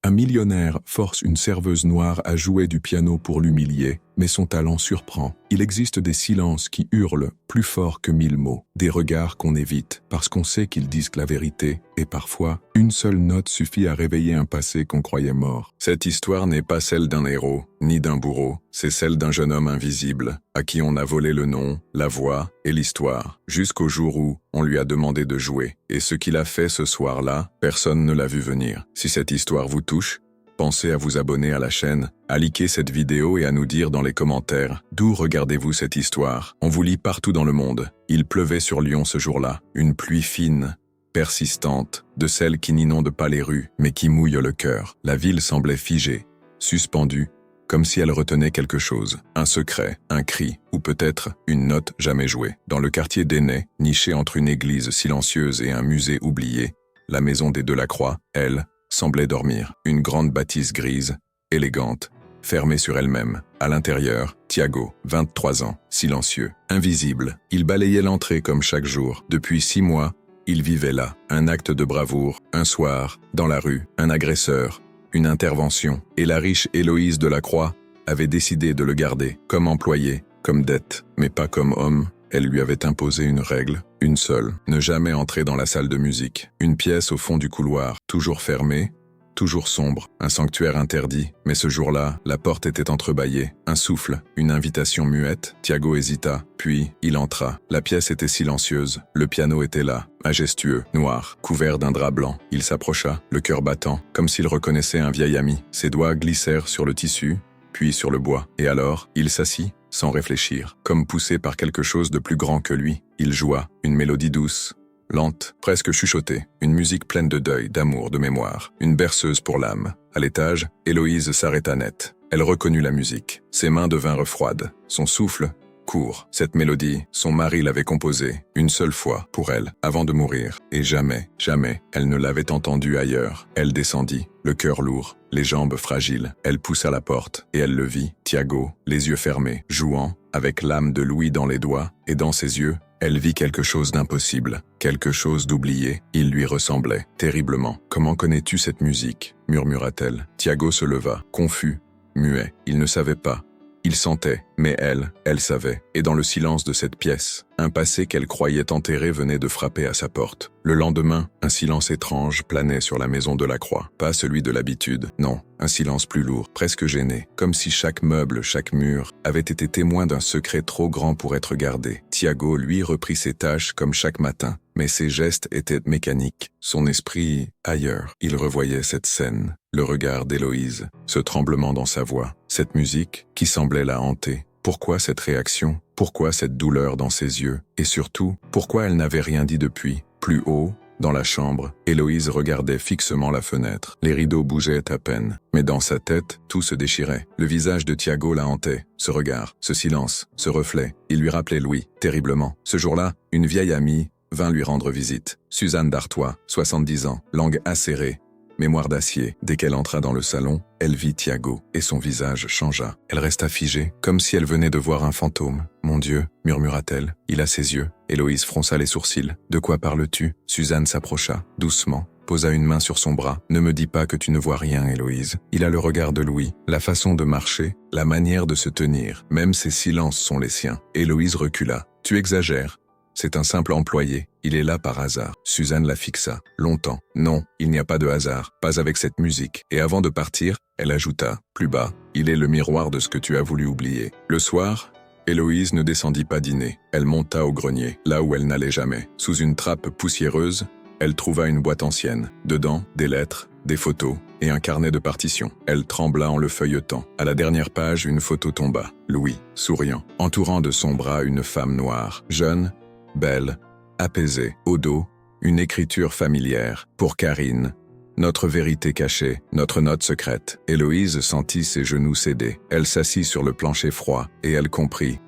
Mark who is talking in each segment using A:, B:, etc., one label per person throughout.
A: Un millionnaire force une serveuse noire à jouer du piano pour l'humilier, mais son talent surprend. Il existe des silences qui hurlent plus fort que 1000 mots, des regards qu'on évite parce qu'on sait qu'ils disent la vérité, et parfois, une seule note suffit à réveiller un passé qu'on croyait mort. Cette histoire n'est pas celle d'un héros, ni d'un bourreau, c'est celle d'un jeune homme invisible, à qui on a volé le nom, la voix et l'histoire, jusqu'au jour où on lui a demandé de jouer. Et ce qu'il a fait ce soir-là, personne ne l'a vu venir. Si cette histoire vous touche, pensez à vous abonner à la chaîne, à liker cette vidéo et à nous dire dans les commentaires d'où regardez-vous cette histoire. On vous lit partout dans le monde. Il pleuvait sur Lyon ce jour-là, une pluie fine, persistante, de celles qui n'inondent pas les rues, mais qui mouillent le cœur. La ville semblait figée, suspendue, comme si elle retenait quelque chose, un secret, un cri, ou peut-être une note jamais jouée. Dans le quartier d'Ainay, niché entre une église silencieuse et un musée oublié, la maison des Delacroix, elle, semblait dormir. Une grande bâtisse grise, élégante, fermée sur elle-même. À l'intérieur, Thiago, 23 ans, silencieux, invisible. Il balayait l'entrée comme chaque jour. Depuis 6 mois, il vivait là. Un acte de bravoure, un soir, dans la rue, un agresseur, une intervention. Et la riche Héloïse Delacroix avait décidé de le garder, comme employé, comme dette, mais pas comme homme. Elle lui avait imposé une règle, une seule, ne jamais entrer dans la salle de musique. Une pièce au fond du couloir, toujours fermée, toujours sombre, un sanctuaire interdit. Mais ce jour-là, la porte était entrebâillée. Un souffle, une invitation muette. Thiago hésita, puis il entra. La pièce était silencieuse, le piano était là, majestueux, noir, couvert d'un drap blanc. Il s'approcha, le cœur battant, comme s'il reconnaissait un vieil ami. Ses doigts glissèrent sur le tissu, puis sur le bois. Et alors, il s'assit, sans réfléchir, comme poussé par quelque chose de plus grand que lui. Il joua, une mélodie douce, lente, presque chuchotée, une musique pleine de deuil, d'amour, de mémoire, une berceuse pour l'âme. À l'étage, Héloïse s'arrêta net. Elle reconnut la musique. Ses mains devinrent froides. Son souffle, court. Cette mélodie, son mari l'avait composée, une seule fois, pour elle, avant de mourir. Et jamais, jamais, elle ne l'avait entendue ailleurs. Elle descendit, le cœur lourd, les jambes fragiles. Elle poussa la porte, et elle le vit, Thiago, les yeux fermés, jouant, avec l'âme de Louis dans les doigts, et dans ses yeux, elle vit quelque chose d'impossible, quelque chose d'oublié. Il lui ressemblait, terriblement. « Comment connais-tu cette musique ?» murmura-t-elle. Thiago se leva, confus, muet. Il ne savait pas. Il sentait, mais elle savait. Et dans le silence de cette pièce, un passé qu'elle croyait enterré venait de frapper à sa porte. Le lendemain, un silence étrange planait sur la maison Delacroix. Pas celui de l'habitude, non, un silence plus lourd, presque gêné, comme si chaque meuble, chaque mur, avait été témoin d'un secret trop grand pour être gardé. Thiago, lui, reprit ses tâches comme chaque matin, mais ses gestes étaient mécaniques, son esprit ailleurs. Il revoyait cette scène, le regard d'Héloïse, ce tremblement dans sa voix, cette musique qui semblait la hanter. Pourquoi cette réaction? Pourquoi cette douleur dans ses yeux? Et surtout, pourquoi elle n'avait rien dit depuis? Plus haut, dans la chambre, Héloïse regardait fixement la fenêtre. Les rideaux bougeaient à peine, mais dans sa tête, tout se déchirait. Le visage de Thiago la hantait. Ce regard, ce silence, ce reflet, il lui rappelait Louis, terriblement. Ce jour-là, une vieille amie vint lui rendre visite. Suzanne d'Artois, 70 ans, langue acérée, mémoire d'acier. Dès qu'elle entra dans le salon, elle vit Thiago, et son visage changea. Elle resta figée, comme si elle venait de voir un fantôme. « Mon Dieu », murmura-t-elle, « il a ses yeux. » Héloïse fronça les sourcils. « De quoi parles-tu » Suzanne s'approcha, doucement, posa une main sur son bras. « Ne me dis pas que tu ne vois rien, Héloïse. Il a le regard de Louis, la façon de marcher, la manière de se tenir. Même ses silences sont les siens. » Héloïse recula. « Tu exagères. C'est un simple employé. Il est là par hasard. » Suzanne la fixa. Longtemps. « Non, il n'y a pas de hasard. Pas avec cette musique. » Et avant de partir, elle ajouta, plus bas, « Il est le miroir de ce que tu as voulu oublier. » Le soir, Héloïse ne descendit pas dîner. Elle monta au grenier, là où elle n'allait jamais. Sous une trappe poussiéreuse, elle trouva une boîte ancienne. Dedans, des lettres, des photos et un carnet de partitions. Elle trembla en le feuilletant. À la dernière page, une photo tomba. Louis, souriant, entourant de son bras une femme noire, jeune, belle, apaisée. Au dos, une écriture familière. Pour Karine, notre vérité cachée, notre note secrète. Héloïse sentit ses genoux céder. Elle s'assit sur le plancher froid et elle comprit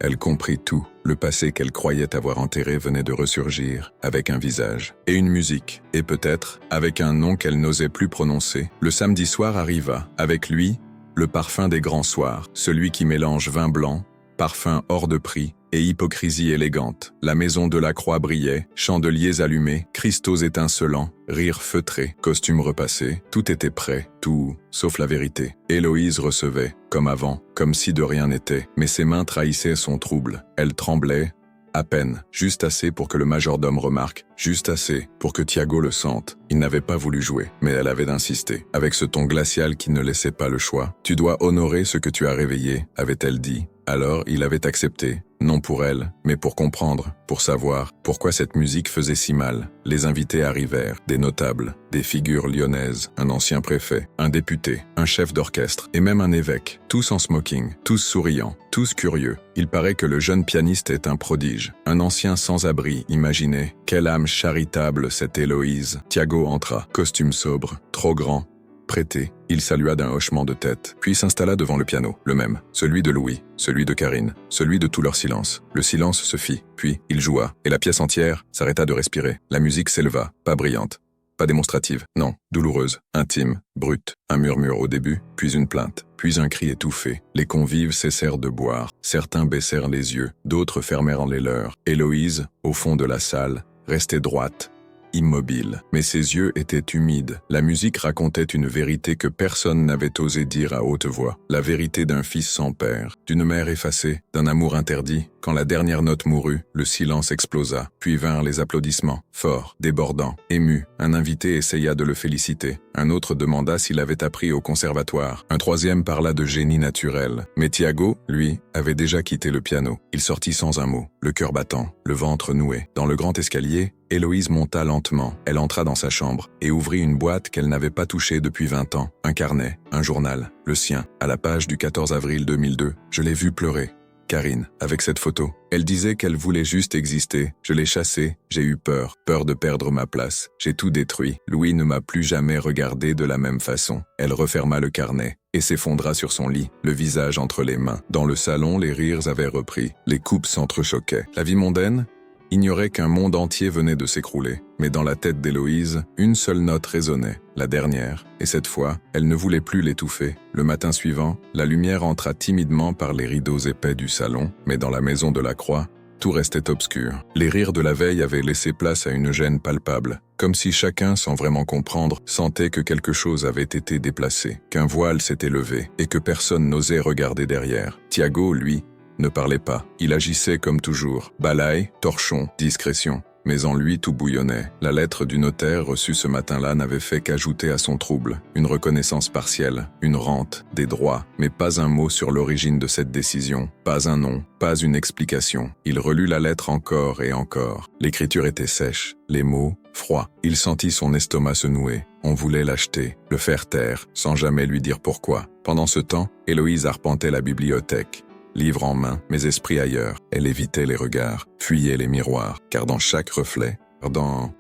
A: tout. Le passé qu'elle croyait avoir enterré venait de ressurgir avec un visage et une musique, et peut-être avec un nom qu'elle n'osait plus prononcer. Le samedi soir arriva. Avec lui, le parfum des grands soirs, celui qui mélange vin blanc, parfum hors de prix, et hypocrisie élégante. La maison de la Croix brillait, chandeliers allumés, cristaux étincelants, rires feutrés, costumes repassés, tout était prêt, tout, sauf la vérité. Héloïse recevait, comme avant, comme si de rien n'était, mais ses mains trahissaient son trouble. Elle tremblait, à peine, juste assez pour que le majordome remarque, juste assez pour que Tiago le sente. Il n'avait pas voulu jouer, mais elle avait d'insister, avec ce ton glacial qui ne laissait pas le choix. « Tu dois honorer ce que tu as réveillé », avait-elle dit. Alors il avait accepté, non pour elle, mais pour comprendre, pour savoir pourquoi cette musique faisait si mal. Les invités arrivèrent, des notables, des figures lyonnaises, un ancien préfet, un député, un chef d'orchestre et même un évêque, tous en smoking, tous souriants, tous curieux. Il paraît que le jeune pianiste est un prodige, un ancien sans-abri, imaginez. Quelle âme charitable cette Héloïse. Tiago entra, costume sobre, trop grand, prêté. Il salua d'un hochement de tête, puis s'installa devant le piano, le même, celui de Louis, celui de Karine, celui de tout leur silence. Le silence se fit, puis il joua, et la pièce entière s'arrêta de respirer. La musique s'éleva, pas brillante, pas démonstrative, non, douloureuse, intime, brute. Un murmure au début, puis une plainte, puis un cri étouffé. Les convives cessèrent de boire, certains baissèrent les yeux, d'autres fermèrent les leurs. Héloïse, au fond de la salle, restait droite, immobile, mais ses yeux étaient humides. La musique racontait une vérité que personne n'avait osé dire à haute voix. La vérité d'un fils sans père, d'une mère effacée, d'un amour interdit. Quand la dernière note mourut, le silence explosa, puis vinrent les applaudissements, forts, débordants, émus. Un invité essaya de le féliciter. Un autre demanda s'il avait appris au conservatoire. Un troisième parla de génie naturel. Mais Tiago, lui, avait déjà quitté le piano. Il sortit sans un mot, le cœur battant, le ventre noué. Dans le grand escalier, Héloïse monta lentement. Elle entra dans sa chambre et ouvrit une boîte qu'elle n'avait pas touchée depuis 20 ans. Un carnet, un journal, le sien, à la page du 14 avril 2002. Je l'ai vue pleurer. Karine, avec cette photo. Elle disait qu'elle voulait juste exister. Je l'ai chassée, j'ai eu peur, peur de perdre ma place. J'ai tout détruit. Louis ne m'a plus jamais regardé de la même façon. Elle referma le carnet et s'effondra sur son lit, le visage entre les mains. Dans le salon, les rires avaient repris. Les coupes s'entrechoquaient. La vie mondaine ignorait qu'un monde entier venait de s'écrouler. Mais dans la tête d'Héloïse, une seule note résonnait, la dernière, et cette fois, elle ne voulait plus l'étouffer. Le matin suivant, la lumière entra timidement par les rideaux épais du salon, mais dans la maison de la Croix, tout restait obscur. Les rires de la veille avaient laissé place à une gêne palpable, comme si chacun, sans vraiment comprendre, sentait que quelque chose avait été déplacé, qu'un voile s'était levé, et que personne n'osait regarder derrière. Tiago, lui, ne parlait pas. Il agissait comme toujours. Balaye, torchon, discrétion. Mais en lui, tout bouillonnait. La lettre du notaire reçue ce matin-là n'avait fait qu'ajouter à son trouble. Une reconnaissance partielle, une rente, des droits, mais pas un mot sur l'origine de cette décision. Pas un nom, pas une explication. Il relut la lettre encore et encore. L'écriture était sèche, les mots, froids. Il sentit son estomac se nouer. On voulait l'acheter, le faire taire, sans jamais lui dire pourquoi. Pendant ce temps, Héloïse arpentait la bibliothèque. Livre en main, mais esprit ailleurs. Elle évitait les regards, fuyait les miroirs, car dans chaque reflet,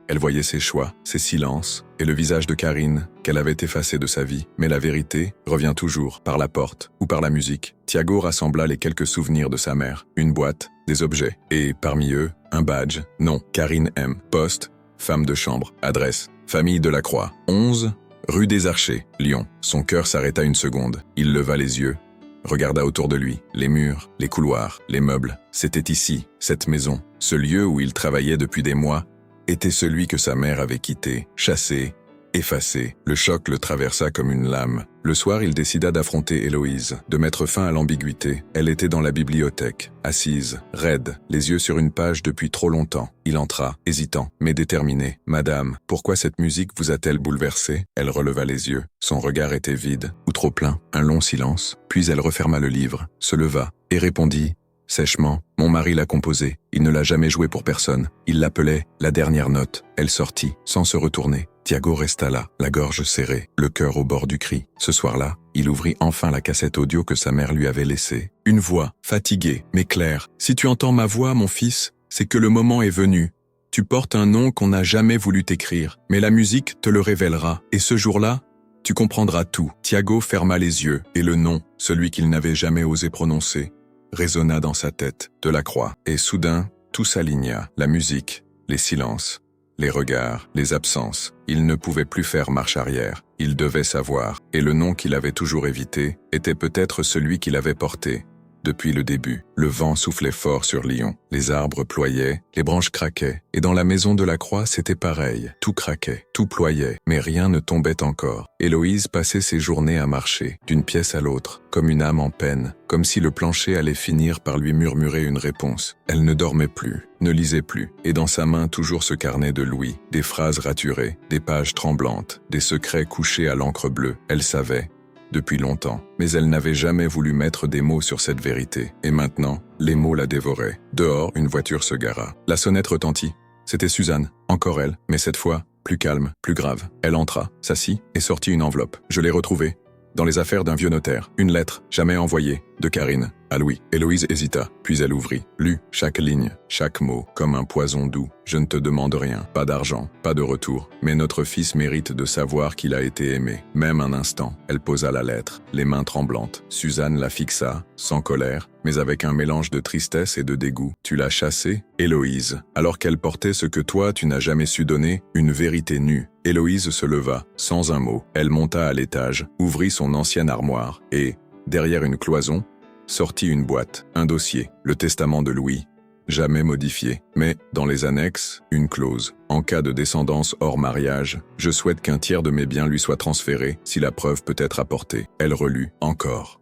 A: elle voyait ses choix, ses silences, et le visage de Karine, qu'elle avait effacé de sa vie. Mais la vérité revient toujours, par la porte ou par la musique. Tiago rassembla les quelques souvenirs de sa mère, une boîte, des objets, et, parmi eux, un badge. Non, Karine M. Poste, femme de chambre, adresse, famille de la Croix, 11, rue des Archers, Lyon. Son cœur s'arrêta une seconde. Il leva les yeux, regarda autour de lui, les murs, les couloirs, les meubles. C'était ici, cette maison, ce lieu où il travaillait depuis des mois, était celui que sa mère avait quitté, chassé, effacé. Le choc le traversa comme une lame. Le soir, il décida d'affronter Héloïse, de mettre fin à l'ambiguïté. Elle était dans la bibliothèque, assise, raide, les yeux sur une page depuis trop longtemps. Il entra, hésitant, mais déterminé. « Madame, pourquoi cette musique vous a-t-elle bouleversée ?» Elle releva les yeux. Son regard était vide, ou trop plein. Un long silence. Puis elle referma le livre, se leva, et répondit sèchement, « Mon mari l'a composé. Il ne l'a jamais joué pour personne. Il l'appelait la dernière note. » Elle sortit, sans se retourner. Tiago resta là, la gorge serrée, le cœur au bord du cri. Ce soir-là, il ouvrit enfin la cassette audio que sa mère lui avait laissée. Une voix, fatiguée, mais claire. « Si tu entends ma voix, mon fils, c'est que le moment est venu. Tu portes un nom qu'on n'a jamais voulu t'écrire, mais la musique te le révélera. Et ce jour-là, tu comprendras tout. » Tiago ferma les yeux, et le nom, celui qu'il n'avait jamais osé prononcer, résonna dans sa tête, de la Croix. Et soudain, tout s'aligna. La musique, les silences, les regards, les absences. Il ne pouvait plus faire marche arrière. Il devait savoir. Et le nom qu'il avait toujours évité était peut-être celui qu'il avait porté. Depuis le début, le vent soufflait fort sur Lyon, les arbres ployaient, les branches craquaient, et dans la maison de la Croix c'était pareil, tout craquait, tout ployait, mais rien ne tombait encore. Héloïse passait ses journées à marcher, d'une pièce à l'autre, comme une âme en peine, comme si le plancher allait finir par lui murmurer une réponse. Elle ne dormait plus, ne lisait plus, et dans sa main toujours ce carnet de Louis, des phrases raturées, des pages tremblantes, des secrets couchés à l'encre bleue. Elle savait, depuis longtemps, mais elle n'avait jamais voulu mettre des mots sur cette vérité. Et maintenant, les mots la dévoraient. Dehors, une voiture se gara. La sonnette retentit. C'était Suzanne, encore elle, mais cette fois, plus calme, plus grave. Elle entra, s'assit et sortit une enveloppe. Je l'ai retrouvée. Dans les affaires d'un vieux notaire, une lettre, jamais envoyée, de Karine, à Louis. Héloïse hésita, puis elle ouvrit, lut chaque ligne, chaque mot, comme un poison doux. Je ne te demande rien, pas d'argent, pas de retour, mais notre fils mérite de savoir qu'il a été aimé. Même un instant, elle posa la lettre, les mains tremblantes. Suzanne la fixa, sans colère, mais avec un mélange de tristesse et de dégoût. Tu l'as chassée, Héloïse, alors qu'elle portait ce que toi tu n'as jamais su donner, une vérité nue. Héloïse se leva, sans un mot. Elle monta à l'étage, ouvrit son ancienne armoire, et, derrière une cloison, sortit une boîte, un dossier, le testament de Louis, jamais modifié, mais, dans les annexes, une clause. En cas de descendance hors mariage, je souhaite qu'un tiers de mes biens lui soit transféré, si la preuve peut être apportée. Elle relut, encore,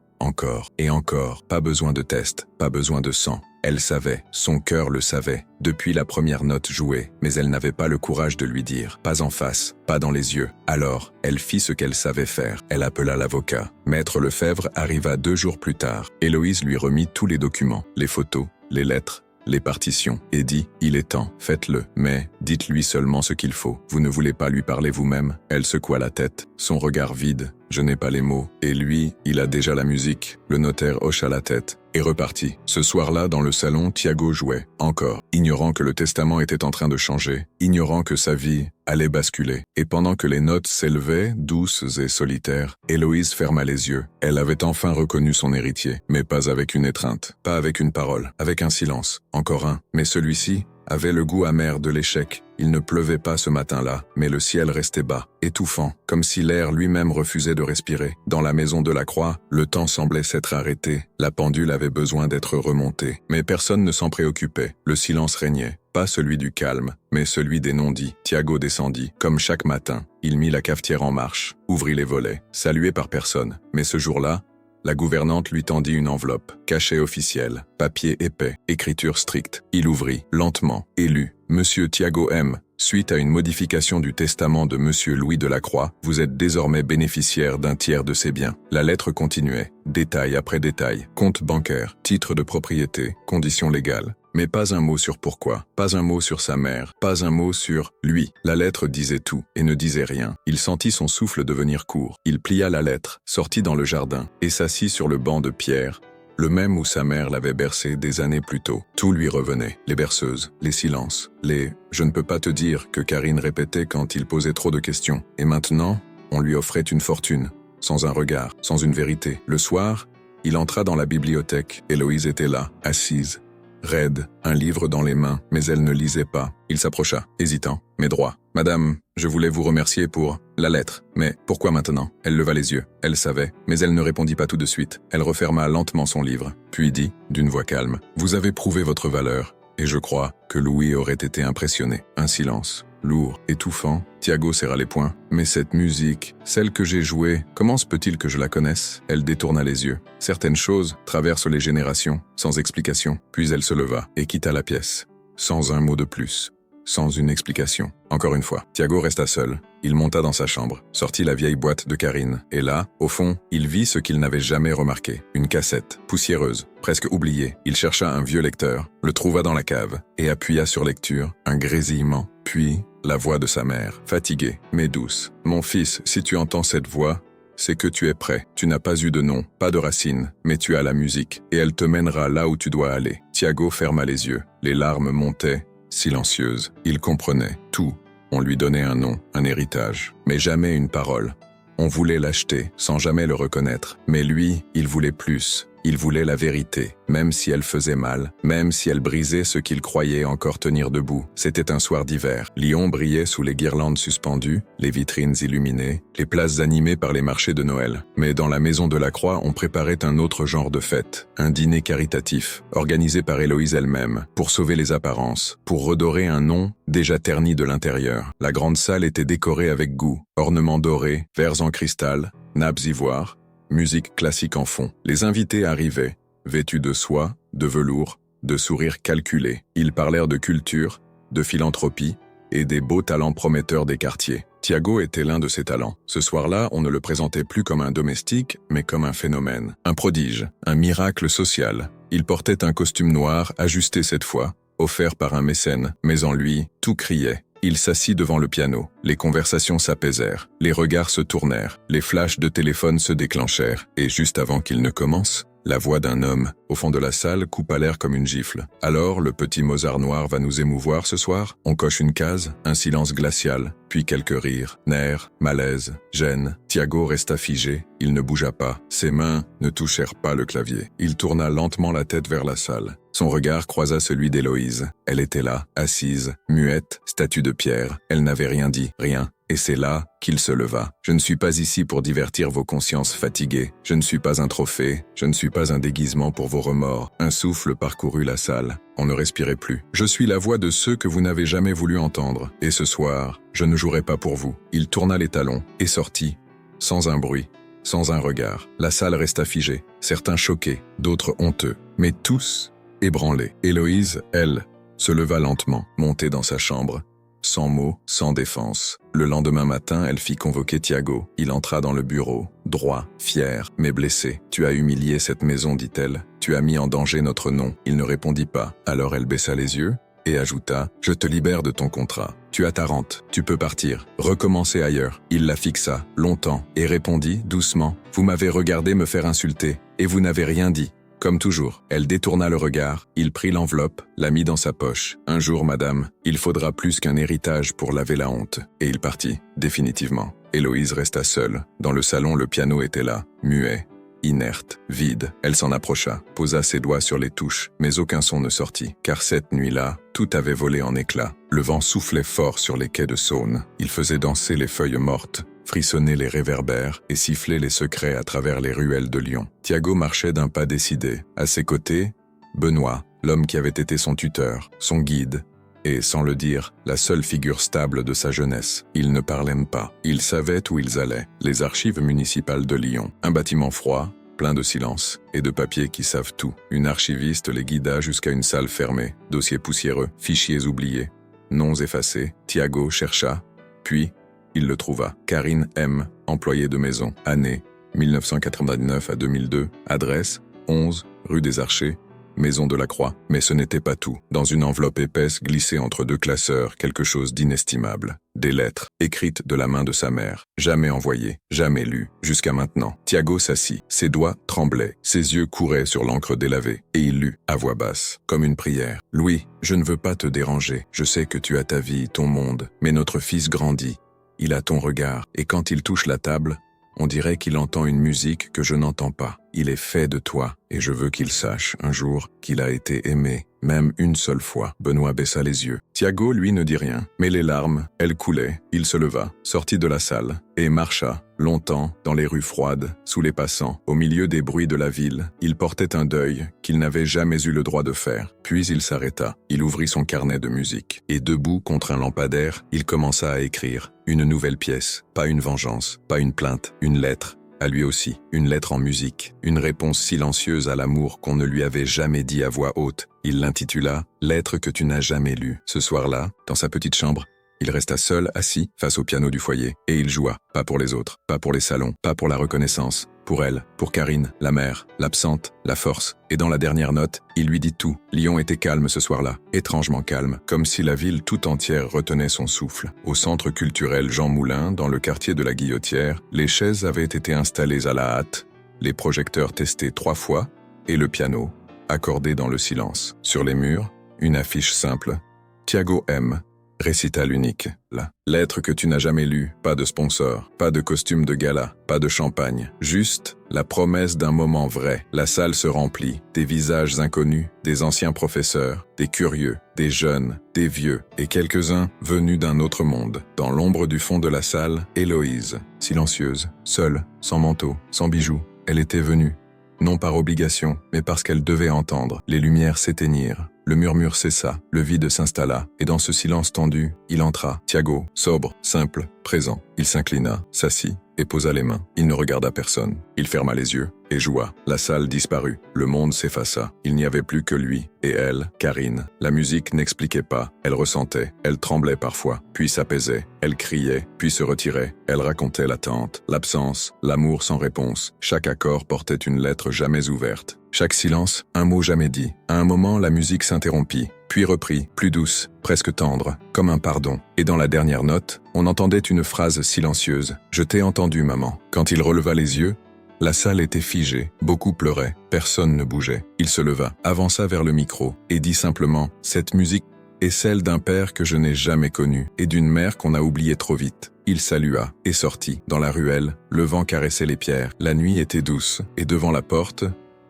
A: et encore. Pas besoin de test, pas besoin de sang. Elle savait, son cœur le savait, depuis la première note jouée, mais elle n'avait pas le courage de lui dire, pas en face, pas dans les yeux. Alors, elle fit ce qu'elle savait faire, elle appela l'avocat. Maître Lefebvre arriva 2 jours plus tard. Héloïse lui remit tous les documents, les photos, les lettres, les partitions, et dit « Il est temps, faites-le, mais dites-lui seulement ce qu'il faut. Vous ne voulez pas lui parler vous-même ?» Elle secoua la tête, son regard vide. « Je n'ai pas les mots. » Et lui, il a déjà la musique. Le notaire hocha la tête et repartit. Ce soir-là, dans le salon, Thiago jouait, encore, ignorant que le testament était en train de changer, ignorant que sa vie allait basculer. Et pendant que les notes s'élevaient, douces et solitaires, Héloïse ferma les yeux. Elle avait enfin reconnu son héritier, mais pas avec une étreinte, pas avec une parole, avec un silence, encore un. Mais celui-ci avait le goût amer de l'échec. Il ne pleuvait pas ce matin-là, mais le ciel restait bas, étouffant, comme si l'air lui-même refusait de respirer. Dans la maison de la Croix, le temps semblait s'être arrêté. La pendule avait besoin d'être remontée. Mais personne ne s'en préoccupait. Le silence régnait. Pas celui du calme, mais celui des non-dits. Thiago descendit. Comme chaque matin, il mit la cafetière en marche, ouvrit les volets, salué par personne. Mais ce jour-là, la gouvernante lui tendit une enveloppe, cachet officiel, papier épais, écriture stricte. Il ouvrit, lentement, et lut. Monsieur Thiago M., suite à une modification du testament de Monsieur Louis de la Croix, vous êtes désormais bénéficiaire d'un tiers de ses biens. La lettre continuait, détail après détail, compte bancaire, titre de propriété, conditions légales. Mais pas un mot sur pourquoi, pas un mot sur sa mère, pas un mot sur lui. La lettre disait tout et ne disait rien. Il sentit son souffle devenir court. Il plia la lettre, sortit dans le jardin et s'assit sur le banc de pierre, le même où sa mère l'avait bercé des années plus tôt. Tout lui revenait, les berceuses, les silences, les « je ne peux pas te dire » que Karine répétait quand il posait trop de questions. Et maintenant, on lui offrait une fortune, sans un regard, sans une vérité. Le soir, il entra dans la bibliothèque. Héloïse était là, assise, raide, un livre dans les mains, mais elle ne lisait pas. Il s'approcha, hésitant, mais droit. « Madame, je voulais vous remercier pour la lettre, mais pourquoi maintenant ?» Elle leva les yeux. Elle savait, mais elle ne répondit pas tout de suite. Elle referma lentement son livre, puis dit, d'une voix calme, « Vous avez prouvé votre valeur, et je crois que Louis aurait été impressionné. » Un silence, lourd, étouffant. Thiago serra les poings. « Mais cette musique, celle que j'ai jouée, comment se peut-il que je la connaisse ?» Elle détourna les yeux. Certaines choses traversent les générations, sans explication. Puis elle se leva et quitta la pièce, sans un mot de plus, sans une explication. Encore une fois, Thiago resta seul. Il monta dans sa chambre, sortit la vieille boîte de Karine, et là, au fond, il vit ce qu'il n'avait jamais remarqué. Une cassette, poussiéreuse, presque oubliée. Il chercha un vieux lecteur, le trouva dans la cave, et appuya sur lecture, un grésillement. Puis, la voix de sa mère, fatiguée, mais douce. « Mon fils, si tu entends cette voix, c'est que tu es prêt. Tu n'as pas eu de nom, pas de racines, mais tu as la musique, et elle te mènera là où tu dois aller. » Thiago ferma les yeux. Les larmes montaient, silencieuses. Il comprenait tout. On lui donnait un nom, un héritage, mais jamais une parole. On voulait l'acheter, sans jamais le reconnaître. Mais lui, il voulait plus. Il voulait la vérité, même si elle faisait mal, même si elle brisait ce qu'il croyait encore tenir debout. C'était un soir d'hiver. Lyon brillait sous les guirlandes suspendues, les vitrines illuminées, les places animées par les marchés de Noël. Mais dans la maison de la Croix, on préparait un autre genre de fête, un dîner caritatif, organisé par Héloïse elle-même, pour sauver les apparences, pour redorer un nom déjà terni de l'intérieur. La grande salle était décorée avec goût, ornements dorés, verres en cristal, nappes ivoires, musique classique en fond. Les invités arrivaient, vêtus de soie, de velours, de sourires calculés. Ils parlèrent de culture, de philanthropie et des beaux talents prometteurs des quartiers. Thiago était l'un de ces talents. Ce soir-là, on ne le présentait plus comme un domestique, mais comme un phénomène, un prodige, un miracle social. Il portait un costume noir, ajusté cette fois, offert par un mécène, mais en lui, tout criait. Il s'assit devant le piano. Les conversations s'apaisèrent, les regards se tournèrent, les flashs de téléphone se déclenchèrent, et juste avant qu'il ne commence, la voix d'un homme, au fond de la salle, coupa l'air comme une gifle. Alors, le petit Mozart noir va nous émouvoir ce soir? On coche une case, un silence glacial, puis quelques rires, nerfs, malaise, gêne. Thiago resta figé, il ne bougea pas. Ses mains ne touchèrent pas le clavier. Il tourna lentement la tête vers la salle. Son regard croisa celui d'Héloïse. Elle était là, assise, muette, statue de pierre. Elle n'avait rien dit, rien. Et c'est là qu'il se leva. Je ne suis pas ici pour divertir vos consciences fatiguées. Je ne suis pas un trophée. Je ne suis pas un déguisement pour vos remords. Un souffle parcourut la salle. On ne respirait plus. Je suis la voix de ceux que vous n'avez jamais voulu entendre. Et ce soir, je ne jouerai pas pour vous. Il tourna les talons et sortit, sans un bruit, sans un regard. La salle resta figée. Certains choqués, d'autres honteux, mais tous ébranlés. Héloïse, elle, se leva lentement, montée dans sa chambre. Sans mots, sans défense. Le lendemain matin, elle fit convoquer Thiago. Il entra dans le bureau, droit, fier, mais blessé. « Tu as humilié cette maison, dit-elle. Tu as mis en danger notre nom. » Il ne répondit pas. Alors elle baissa les yeux et ajouta « Je te libère de ton contrat. Tu as ta rente. Tu peux partir. Recommencer ailleurs. » Il la fixa, longtemps, et répondit doucement « Vous m'avez regardé me faire insulter, et vous n'avez rien dit. » Comme toujours, elle détourna le regard, il prit l'enveloppe, la mit dans sa poche. « Un jour, madame, il faudra plus qu'un héritage pour laver la honte. » Et il partit, définitivement. Héloïse resta seule. Dans le salon, le piano était là, muet, inerte, vide. Elle s'en approcha, posa ses doigts sur les touches, mais aucun son ne sortit, car cette nuit-là, tout avait volé en éclats. Le vent soufflait fort sur les quais de Saône. Il faisait danser les feuilles mortes, frissonner les réverbères et siffler les secrets à travers les ruelles de Lyon. Thiago marchait d'un pas décidé. À ses côtés, Benoît, l'homme qui avait été son tuteur, son guide, et, sans le dire, la seule figure stable de sa jeunesse. Ils ne parlaient pas. Ils savaient où ils allaient. Les archives municipales de Lyon. Un bâtiment froid, plein de silence, et de papiers qui savent tout. Une archiviste les guida jusqu'à une salle fermée. Dossiers poussiéreux, fichiers oubliés, noms effacés. Thiago chercha, puis il le trouva. Karine M., employée de maison. Année 1999 à 2002. Adresse 11 rue des Archers, Maison de la Croix. Mais ce n'était pas tout. Dans une enveloppe épaisse glissée entre deux classeurs, quelque chose d'inestimable. Des lettres, écrites de la main de sa mère. Jamais envoyées, jamais lues, jusqu'à maintenant. Thiago s'assit. Ses doigts tremblaient. Ses yeux couraient sur l'encre délavée. Et il lut, à voix basse, comme une prière. « Louis, je ne veux pas te déranger. Je sais que tu as ta vie, ton monde. Mais notre fils grandit. Il a ton regard. Et quand il touche la table, on dirait qu'il entend une musique que je n'entends pas. Il est fait de toi, et je veux qu'il sache, un jour, qu'il a été aimé, même une seule fois. » Benoît baissa les yeux. Thiago, lui, ne dit rien. Mais les larmes, elles coulaient. Il se leva, sortit de la salle, et marcha, longtemps, dans les rues froides, sous les passants, au milieu des bruits de la ville. Il portait un deuil qu'il n'avait jamais eu le droit de faire. Puis il s'arrêta. Il ouvrit son carnet de musique. Et debout, contre un lampadaire, il commença à écrire. Une nouvelle pièce. Pas une vengeance, pas une plainte, une lettre. À lui aussi, une lettre en musique, une réponse silencieuse à l'amour qu'on ne lui avait jamais dit à voix haute. Il l'intitula « Lettre que tu n'as jamais lue ». Ce soir-là, dans sa petite chambre, il resta seul, assis, face au piano du foyer, et il joua, pas pour les autres, pas pour les salons, pas pour la reconnaissance, pour elle, pour Karine, la mère, l'absente, la force. Et dans la dernière note, il lui dit tout. Lyon était calme ce soir-là, étrangement calme, comme si la ville tout entière retenait son souffle. Au centre culturel Jean Moulin, dans le quartier de la Guillotière, les chaises avaient été installées à la hâte, les projecteurs testés 3 fois, et le piano, accordé dans le silence. Sur les murs, une affiche simple. Thiago M., récital unique. La lettre que tu n'as jamais lue, pas de sponsor, pas de costume de gala, pas de champagne, juste la promesse d'un moment vrai. La salle se remplit, des visages inconnus, des anciens professeurs, des curieux, des jeunes, des vieux, et quelques-uns venus d'un autre monde. Dans l'ombre du fond de la salle, Héloïse, silencieuse, seule, sans manteau, sans bijoux, elle était venue. Non par obligation, mais parce qu'elle devait entendre. Les lumières s'éteignirent. Le murmure cessa, le vide s'installa, et dans ce silence tendu, il entra. Tiago, sobre, simple, présent. Il s'inclina, s'assit, et posa les mains. Il ne regarda personne. Il ferma les yeux, et joua. La salle disparut. Le monde s'effaça. Il n'y avait plus que lui, et elle, Karine. La musique n'expliquait pas. Elle ressentait. Elle tremblait parfois, puis s'apaisait. Elle criait, puis se retirait. Elle racontait l'attente, l'absence, l'amour sans réponse. Chaque accord portait une lettre jamais ouverte. Chaque silence, un mot jamais dit. À un moment, la musique s'interrompit, puis reprit, plus douce, presque tendre, comme un pardon. Et dans la dernière note, on entendait une phrase silencieuse. « Je t'ai entendu, maman. » Quand il releva les yeux, la salle était figée. Beaucoup pleuraient. Personne ne bougeait. Il se leva, avança vers le micro, et dit simplement « Cette musique est celle d'un père que je n'ai jamais connu, et d'une mère qu'on a oubliée trop vite. » Il salua, et sortit. Dans la ruelle, le vent caressait les pierres. La nuit était douce, et devant la porte,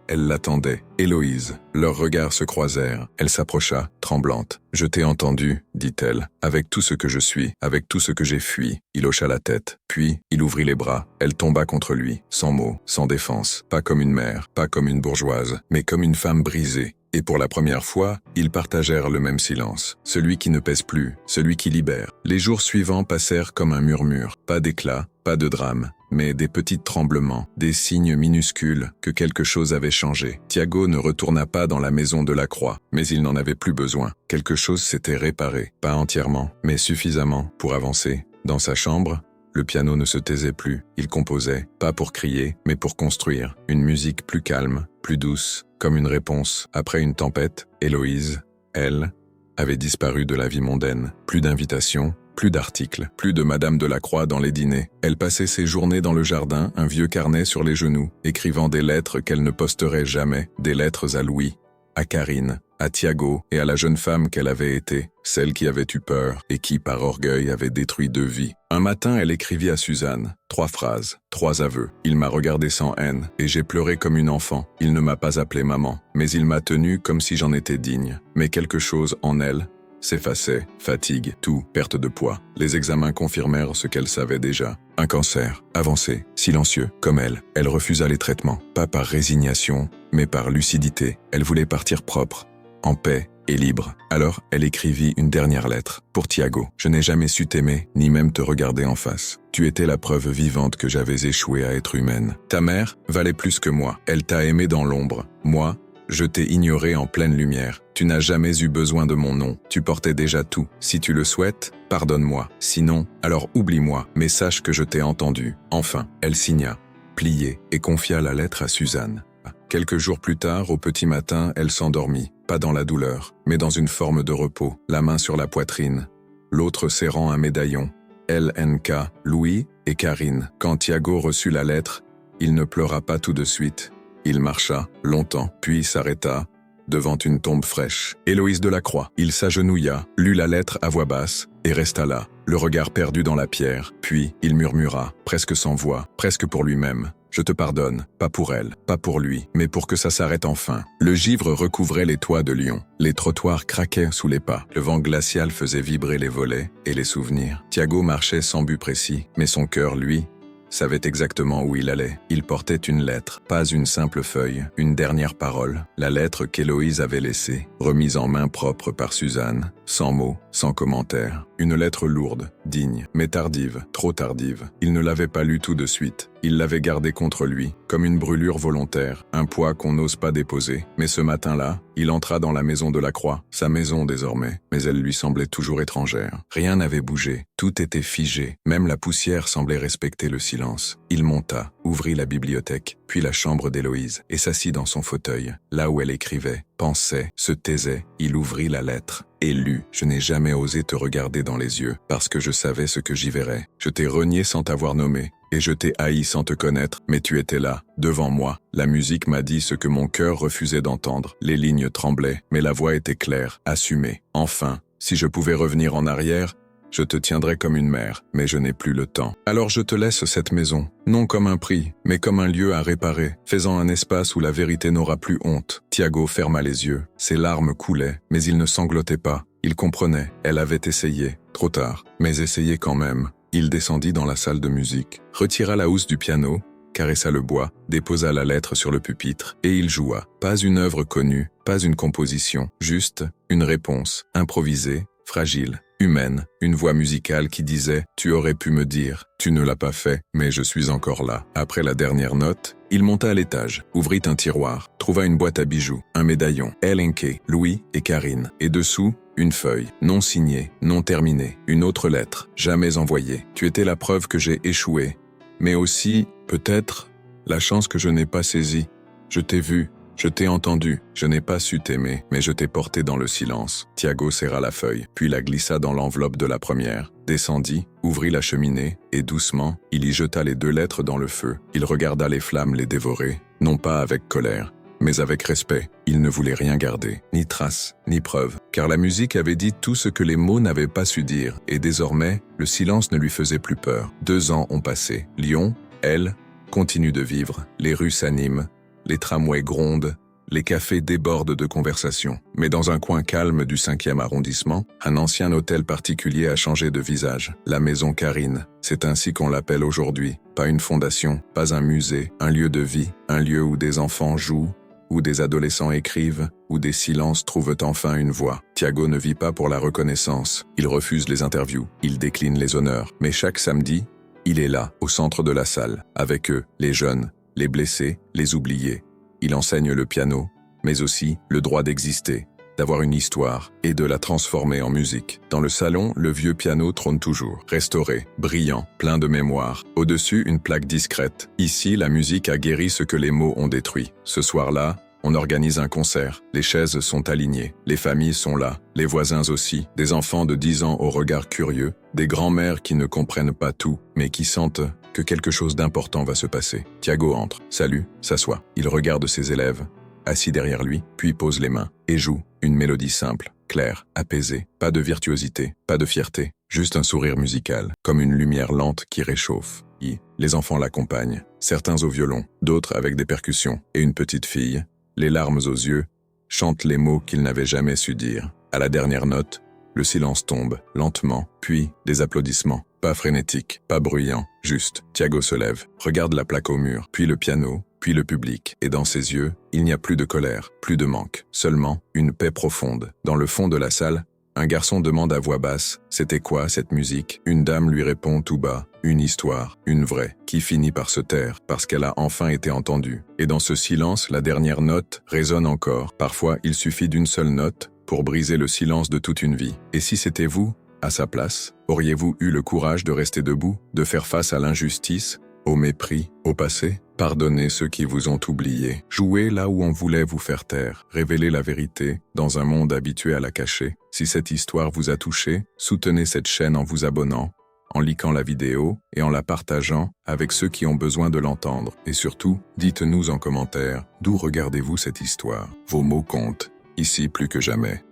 A: elle l'attendait. Héloïse. Leurs regards se croisèrent. Elle s'approcha, tremblante. « Je t'ai entendu, dit-elle, avec tout ce que je suis, avec tout ce que j'ai fui. » Il hocha la tête. Puis, il ouvrit les bras. Elle tomba contre lui, sans mots, sans défense. Pas comme une mère, pas comme une bourgeoise, mais comme une femme brisée. Et pour la première fois, ils partagèrent le même silence. Celui qui ne pèse plus, celui qui libère. Les jours suivants passèrent comme un murmure. Pas d'éclat, pas de drame, mais des petits tremblements, des signes minuscules que quelque chose avait changé. Tiago ne retourna pas dans la maison de la Croix, mais il n'en avait plus besoin. Quelque chose s'était réparé, pas entièrement, mais suffisamment pour avancer. Dans sa chambre, le piano ne se taisait plus. Il composait, pas pour crier, mais pour construire. Une musique plus calme, plus douce, comme une réponse. Après une tempête, Héloïse, elle, avait disparu de la vie mondaine. Plus d'invitations, plus d'articles, plus de Madame de la Croix dans les dîners. Elle passait ses journées dans le jardin, un vieux carnet sur les genoux, écrivant des lettres qu'elle ne posterait jamais, des lettres à Louis, à Karine, à Tiago et à la jeune femme qu'elle avait été, celle qui avait eu peur et qui, par orgueil, avait détruit 2 vies. Un matin, elle écrivit à Suzanne, 3 phrases, 3 aveux. Il m'a regardé sans haine, et j'ai pleuré comme une enfant. Il ne m'a pas appelé maman, mais il m'a tenue comme si j'en étais digne. Mais quelque chose en elle s'effaçait, fatigue, tout, perte de poids. Les examens confirmèrent ce qu'elle savait déjà. Un cancer, avancé, silencieux, comme elle. Elle refusa les traitements, pas par résignation, mais par lucidité. Elle voulait partir propre, en paix et libre. Alors, elle écrivit une dernière lettre. Pour Tiago, je n'ai jamais su t'aimer, ni même te regarder en face. Tu étais la preuve vivante que j'avais échoué à être humaine. Ta mère valait plus que moi. Elle t'a aimé dans l'ombre. Moi, je t'ai ignoré en pleine lumière. Tu n'as jamais eu besoin de mon nom. Tu portais déjà tout. Si tu le souhaites, pardonne-moi. Sinon, alors oublie-moi, mais sache que je t'ai entendu. Enfin, elle signa, pliait et confia la lettre à Suzanne. Quelques jours plus tard, au petit matin, elle s'endormit. Pas dans la douleur, mais dans une forme de repos, la main sur la poitrine, l'autre serrant un médaillon. LNK, Louis et Karine. Quand Tiago reçut la lettre, il ne pleura pas tout de suite. Il marcha, longtemps, puis s'arrêta, devant une tombe fraîche. Héloïse de la Croix. Il s'agenouilla, lut la lettre à voix basse, et resta là, le regard perdu dans la pierre. Puis, il murmura, presque sans voix, presque pour lui-même. Je te pardonne, pas pour elle, pas pour lui, mais pour que ça s'arrête enfin. Le givre recouvrait les toits de Lyon. Les trottoirs craquaient sous les pas. Le vent glacial faisait vibrer les volets et les souvenirs. Tiago marchait sans but précis, mais son cœur, lui, savait exactement où il allait. Il portait une lettre, pas une simple feuille, une dernière parole. La lettre qu'Héloïse avait laissée, remise en main propre par Suzanne, sans mots, sans commentaire. Une lettre lourde, digne, mais tardive, trop tardive. Il ne l'avait pas lue tout de suite. Il l'avait gardée contre lui, comme une brûlure volontaire, un poids qu'on n'ose pas déposer. Mais ce matin-là, il entra dans la maison de la Croix, sa maison désormais, mais elle lui semblait toujours étrangère. Rien n'avait bougé, tout était figé, même la poussière semblait respecter le silence. Il monta, ouvrit la bibliothèque, puis la chambre d'Héloïse, et s'assit dans son fauteuil, là où elle écrivait, pensait, se taisait. Il ouvrit la lettre et lut. Je n'ai jamais osé te regarder dans les yeux, parce que je savais ce que j'y verrais. Je t'ai renié sans t'avoir nommé, et je t'ai haï sans te connaître, mais tu étais là, devant moi. La musique m'a dit ce que mon cœur refusait d'entendre. Les lignes tremblaient, mais la voix était claire, assumée. Enfin, si je pouvais revenir en arrière, Je te tiendrai comme une mère, mais je n'ai plus le temps. Alors je te laisse cette maison, non comme un prix, mais comme un lieu à réparer, faisant un espace où la vérité n'aura plus honte. » Tiago ferma les yeux. Ses larmes coulaient, mais il ne sanglotait pas. Il comprenait, elle avait essayé, trop tard, mais essayé quand même. Il descendit dans la salle de musique, retira la housse du piano, caressa le bois, déposa la lettre sur le pupitre, et il joua. Pas une œuvre connue, pas une composition, juste une réponse, improvisée, fragile, humaine, une voix musicale qui disait « Tu aurais pu me dire, tu ne l'as pas fait, mais je suis encore là. » Après la dernière note, il monta à l'étage, ouvrit un tiroir, trouva une boîte à bijoux, un médaillon, LNK, Louis et Karine, et dessous, une feuille, non signée, non terminée, une autre lettre, jamais envoyée. « Tu étais la preuve que j'ai échoué. Mais aussi, peut-être, la chance que je n'ai pas saisie. Je t'ai vu, je t'ai entendu, je n'ai pas su t'aimer, mais je t'ai porté dans le silence. » Tiago serra la feuille, puis la glissa dans l'enveloppe de la première, descendit, ouvrit la cheminée, et doucement, il y jeta les 2 lettres dans le feu. Il regarda les flammes les dévorer, non pas avec colère, mais avec respect. Il ne voulait rien garder, ni trace, ni preuve, car la musique avait dit tout ce que les mots n'avaient pas su dire, et désormais, le silence ne lui faisait plus peur. 2 ans ont passé. Lyon, elle, continue de vivre, les rues s'animent, les tramways grondent, les cafés débordent de conversations. Mais dans un coin calme du 5e arrondissement, un ancien hôtel particulier a changé de visage. La maison Karine, c'est ainsi qu'on l'appelle aujourd'hui. Pas une fondation, pas un musée, un lieu de vie, un lieu où des enfants jouent, où des adolescents écrivent, où des silences trouvent enfin une voix. Tiago ne vit pas pour la reconnaissance. Il refuse les interviews, il décline les honneurs. Mais chaque samedi, il est là, au centre de la salle, avec eux, les jeunes, les blessés, les oubliés. Il enseigne le piano, mais aussi le droit d'exister, d'avoir une histoire et de la transformer en musique. Dans le salon, le vieux piano trône toujours, restauré, brillant, plein de mémoire. Au-dessus, une plaque discrète. Ici, la musique a guéri ce que les mots ont détruit. Ce soir-là, on organise un concert. Les chaises sont alignées, les familles sont là, les voisins aussi, des enfants de 10 ans au regard curieux, des grands-mères qui ne comprennent pas tout, mais qui sentent que quelque chose d'important va se passer. Tiago entre, salue, s'assoit. Il regarde ses élèves, assis derrière lui, puis pose les mains, et joue une mélodie simple, claire, apaisée. Pas de virtuosité, pas de fierté, juste un sourire musical, comme une lumière lente qui réchauffe. Les enfants l'accompagnent, certains au violon, d'autres avec des percussions, et une petite fille, les larmes aux yeux, chante les mots qu'il n'avait jamais su dire. À la dernière note, le silence tombe, lentement, puis des applaudissements. Pas frénétiques, pas bruyants, juste. Tiago se lève, regarde la plaque au mur, puis le piano, puis le public, et dans ses yeux, il n'y a plus de colère, plus de manque, seulement une paix profonde. Dans le fond de la salle, un garçon demande à voix basse « C'était quoi cette musique ?» Une dame lui répond tout bas « Une histoire, une vraie, qui finit par se taire, parce qu'elle a enfin été entendue. » Et dans ce silence, la dernière note résonne encore. Parfois, il suffit d'une seule note pour briser le silence de toute une vie. Et si c'était vous, à sa place, auriez-vous eu le courage de rester debout, de faire face à l'injustice, au mépris, au passé? Pardonnez ceux qui vous ont oublié. Jouez là où on voulait vous faire taire. Révélez la vérité dans un monde habitué à la cacher. Si cette histoire vous a touché, soutenez cette chaîne en vous abonnant, en likant la vidéo et en la partageant avec ceux qui ont besoin de l'entendre. Et surtout, dites-nous en commentaire d'où regardez-vous cette histoire. Vos mots comptent, ici plus que jamais.